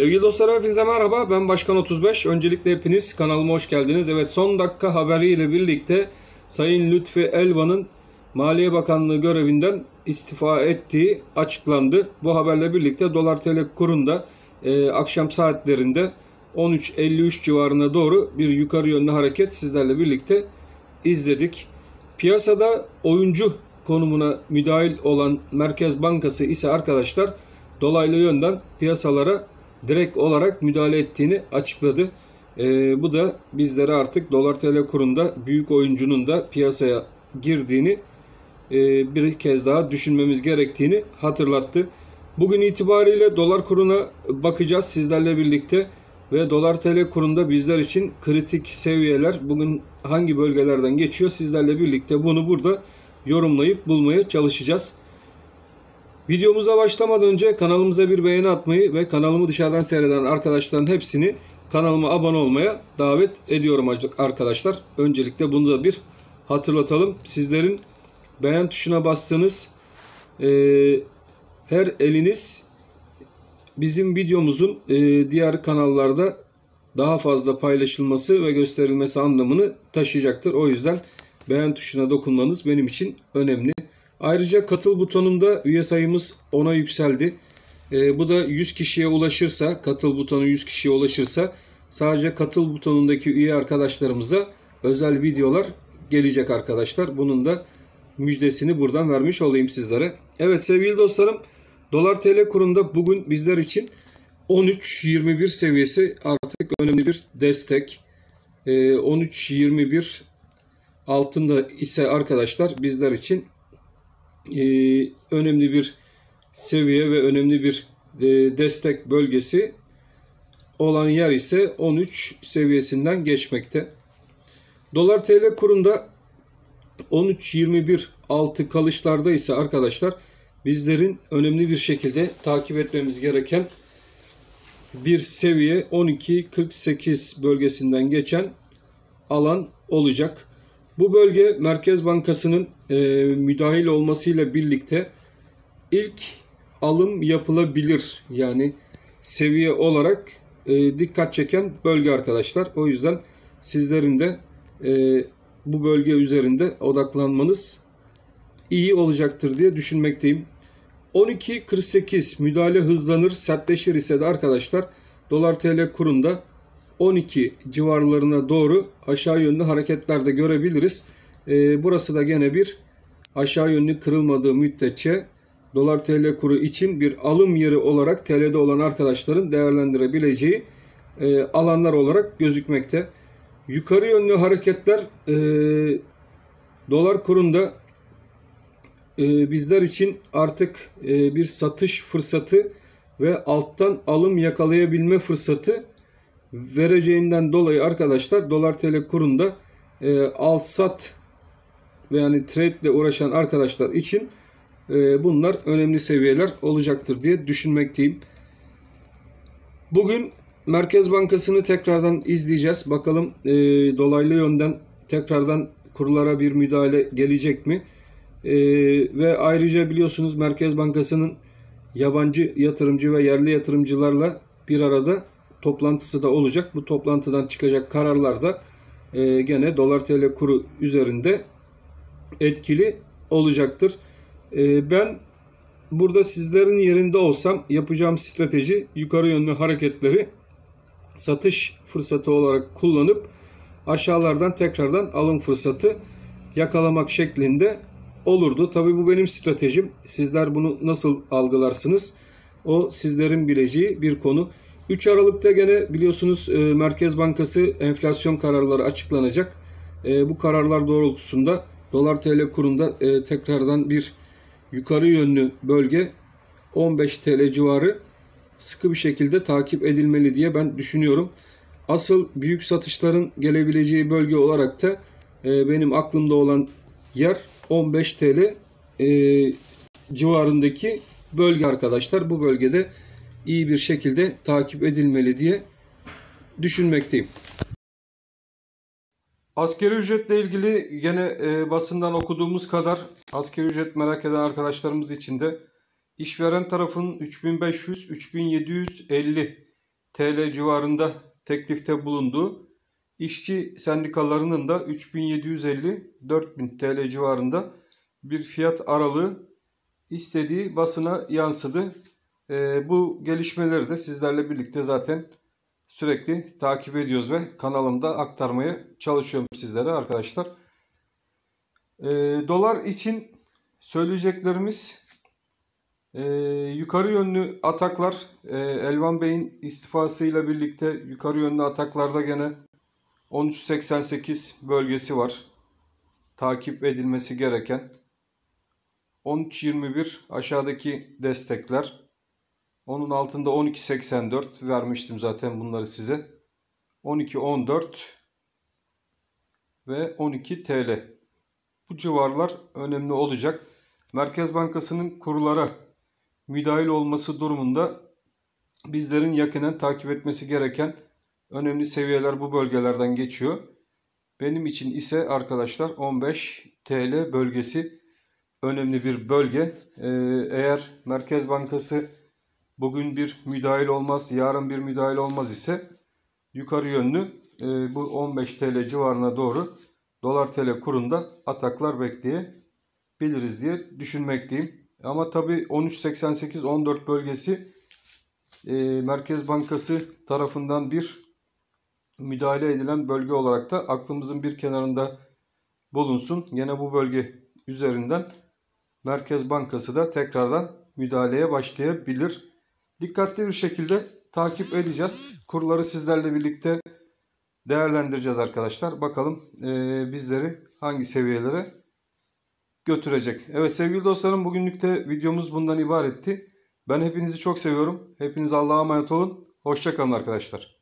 Sevgili dostlar, hepinize merhaba. Ben Başkan 35. Öncelikle hepiniz kanalıma hoş geldiniz. Evet, son dakika haberiyle birlikte Sayın Lütfi Elvan'ın Maliye Bakanlığı görevinden istifa ettiği açıklandı. Bu haberle birlikte dolar TL kurunda akşam saatlerinde 13.53 civarına doğru bir yukarı yönlü hareket sizlerle birlikte izledik. Piyasada oyuncu konumuna müdahil olan Merkez Bankası ise arkadaşlar dolaylı yönden piyasalara direkt olarak müdahale ettiğini açıkladı. Bu da bizlere artık dolar TL kurunda büyük oyuncunun da piyasaya girdiğini bir kez daha düşünmemiz gerektiğini hatırlattı. Bugün itibariyle dolar kuruna bakacağız sizlerle birlikte ve dolar TL kurunda bizler için kritik seviyeler bugün hangi bölgelerden geçiyor sizlerle birlikte bunu burada yorumlayıp bulmaya çalışacağız. Videomuza başlamadan önce kanalımıza bir beğeni atmayı ve kanalımı dışarıdan seyreden arkadaşların hepsini kanalıma abone olmaya davet ediyorum arkadaşlar. Öncelikle bunu da bir hatırlatalım. Sizlerin beğen tuşuna bastığınız her eliniz bizim videomuzun diğer kanallarda daha fazla paylaşılması ve gösterilmesi anlamını taşıyacaktır. O yüzden beğen tuşuna dokunmanız benim için önemli. Ayrıca katıl butonunda üye sayımız 10'a yükseldi. Bu da 100 kişiye ulaşırsa, katıl butonu 100 kişiye ulaşırsa sadece katıl butonundaki üye arkadaşlarımıza özel videolar gelecek arkadaşlar. Bunun da müjdesini buradan vermiş olayım sizlere. Evet sevgili dostlarım, dolar TL kurunda bugün bizler için 13.21 seviyesi artık önemli bir destek. 13.21 altında ise arkadaşlar bizler için önemli bir seviye ve önemli bir destek bölgesi olan yer ise 13 seviyesinden geçmekte. Dolar TL kurunda 13.21 altı kalışlarda ise arkadaşlar bizlerin önemli bir şekilde takip etmemiz gereken bir seviye 12.48 bölgesinden geçen alan olacak. Bu bölge Merkez Bankası'nın müdahil olmasıyla birlikte ilk alım yapılabilir. Yani seviye olarak dikkat çeken bölge arkadaşlar. O yüzden sizlerin de bu bölge üzerinde odaklanmanız iyi olacaktır diye düşünmekteyim. 12.48 müdahale hızlanır, sertleşir ise de arkadaşlar dolar TL kurunda 12 civarlarına doğru aşağı yönlü hareketler de görebiliriz. Burası da gene bir aşağı yönlü kırılmadığı müddetçe dolar TL kuru için bir alım yeri olarak TL'de olan arkadaşların değerlendirebileceği alanlar olarak gözükmekte. Yukarı yönlü hareketler dolar kurunda bizler için artık bir satış fırsatı ve alttan alım yakalayabilme fırsatı vereceğinden dolayı arkadaşlar dolar TL kurunda al sat ve yani trade ile uğraşan arkadaşlar için bunlar önemli seviyeler olacaktır diye düşünmekteyim. Bugün Merkez Bankası'nı tekrardan izleyeceğiz. Bakalım dolaylı yönden tekrardan kurlara bir müdahale gelecek mi? Ve ayrıca biliyorsunuz Merkez Bankası'nın yabancı yatırımcı ve yerli yatırımcılarla bir arada toplantısı da olacak. Bu toplantıdan çıkacak kararlar da gene dolar TL kuru üzerinde etkili olacaktır. Ben burada sizlerin yerinde olsam yapacağım strateji yukarı yönlü hareketleri satış fırsatı olarak kullanıp aşağılardan tekrardan alım fırsatı yakalamak şeklinde olurdu. Tabii bu benim stratejim. Sizler bunu nasıl algılarsınız? O sizlerin bileceği bir konu. 3 Aralık'ta gene biliyorsunuz Merkez Bankası enflasyon kararları açıklanacak. Bu kararlar doğrultusunda dolar TL kurunda tekrardan bir yukarı yönlü bölge 15 TL civarı sıkı bir şekilde takip edilmeli diye ben düşünüyorum. Asıl büyük satışların gelebileceği bölge olarak da benim aklımda olan yer 15 TL civarındaki bölge arkadaşlar. Bu bölgede iyi bir şekilde takip edilmeli diye düşünmekteyim. Asgari ücretle ilgili gene basından okuduğumuz kadar asgari ücret merak eden arkadaşlarımız için de işveren tarafının 3500-3750 TL civarında teklifte bulunduğu, işçi sendikalarının da 3750-4000 TL civarında bir fiyat aralığı istediği basına yansıdı. Bu gelişmeleri de sizlerle birlikte zaten sürekli takip ediyoruz ve kanalımda aktarmaya çalışıyorum sizlere arkadaşlar. Dolar için söyleyeceklerimiz yukarı yönlü ataklar. Elvan Bey'in istifasıyla birlikte yukarı yönlü ataklarda gene 13.88 bölgesi var. Takip edilmesi gereken. 13.21 aşağıdaki destekler. Onun altında 12.84 vermiştim zaten bunları size. 12.14 ve 12 TL. Bu civarlar önemli olacak. Merkez Bankası'nın kurlara müdahil olması durumunda bizlerin yakinen takip etmesi gereken önemli seviyeler bu bölgelerden geçiyor. Benim için ise arkadaşlar 15 TL bölgesi önemli bir bölge. Eğer Merkez Bankası bugün bir müdahil olmaz, yarın bir müdahil olmaz ise yukarı yönlü bu 15 TL civarına doğru dolar TL kurunda ataklar bekleyebiliriz diye düşünmekteyim. Ama tabii 13.88-14 bölgesi Merkez Bankası tarafından bir müdahale edilen bölge olarak da aklımızın bir kenarında bulunsun. Yine bu bölge üzerinden Merkez Bankası da tekrardan müdahaleye başlayabilir. Dikkatli bir şekilde takip edeceğiz. Kurları sizlerle birlikte değerlendireceğiz arkadaşlar. Bakalım bizleri hangi seviyelere götürecek. Evet sevgili dostlarım, bugünlük de videomuz bundan ibaretti. Ben hepinizi çok seviyorum. Hepiniz Allah'a emanet olun. Hoşça kalın arkadaşlar.